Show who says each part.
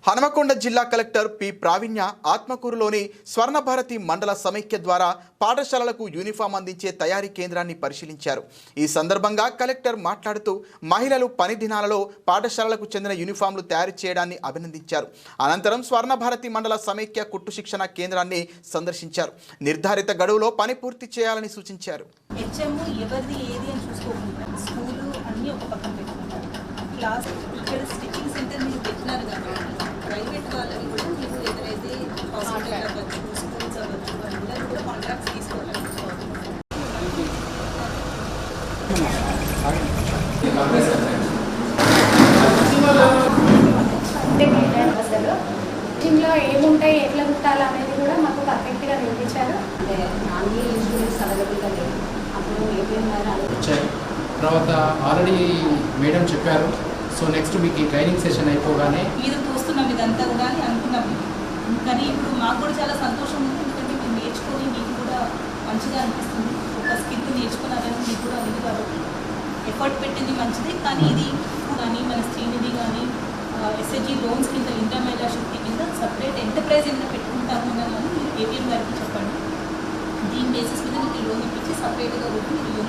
Speaker 1: హనుమకొండ జిల్లా collector P ప్రావీణ్య ఆత్మకూరులోని స్వర్ణభారతి మండల సమైక్య ద్వారా పాఠశాలలకు యూనిఫామ్ అందించే తయారీ కేంద్రాన్ని పరిశీలించారు. ఈ సందర్భంగా కలెక్టర్ మాట్లాడుతూ మహిళలు పని దినాలలో పాఠశాలలకు చెందిన యూనిఫామ్లు తయారు చేయడాన్ని అభినందించారు. అనంతరం స్వర్ణభారతి మండల సమైక్య కుట్టు శిక్షణ కేంద్రాన్ని సందర్శించారు. నిర్ధారిత గడువులో పని పూర్తి చేయాలని సూచించారు.
Speaker 2: స్టిచ్చింగ్ సెంటర్ మీరు పెట్టినారు కదా, ప్రైవేట్ వాళ్ళని కూడా మీరు ఎదురైతే హాస్పిటల్ అవ్వచ్చు, స్కూల్స్ అవ్వచ్చు, అందరూ కూడా కాంట్రాక్ట్స్ తీసుకోవాలి.
Speaker 3: అసలు దీనిలో ఏముంటాయి, ఎట్లా కుట్టాలి అనేది కూడా మాకు పర్ఫెక్ట్గా నేర్పించారు.
Speaker 2: అంటే నాన్లీ ఇన్సూరెన్స్ అవైలబుల్గా లేదు, అప్పుడు ఏపీఎం
Speaker 4: వచ్చాయి. తర్వాత ఆల్రెడీ మేడం చెప్పారు. సో నెక్స్ట్ మీకు ఈ ట్రైనింగ్ సెషన్ అయిపోగానే
Speaker 2: మీరు చూస్తున్నాం ఇదంతా కూడా అని అనుకున్నాం. కానీ ఇప్పుడు మాకు కూడా చాలా సంతోషం ఉంది, ఎందుకంటే మీరు నేర్చుకొని మీకు కూడా మంచిగా అనిపిస్తుంది. ఒక స్కిల్ నేర్చుకున్నారని మీకు కూడా ఉంది కాబట్టి ఎఫర్ట్ పెట్టింది మంచిది. కానీ ఇది కానీ మన శ్రీనిధి కానీ ఎస్హెచ్జి లోన్స్ కింద ఇంటర్ మహిళా శక్తి కింద సపరేట్ ఎంటర్ప్రైజ్ ఏమైనా పెట్టుకుంటాము అని మీరు ఏపీఎం గారికి చెప్పండి. దీని బేసిస్ మీద మీకు లోన్ ఇప్పించి సపరేట్గా కూడా మీరు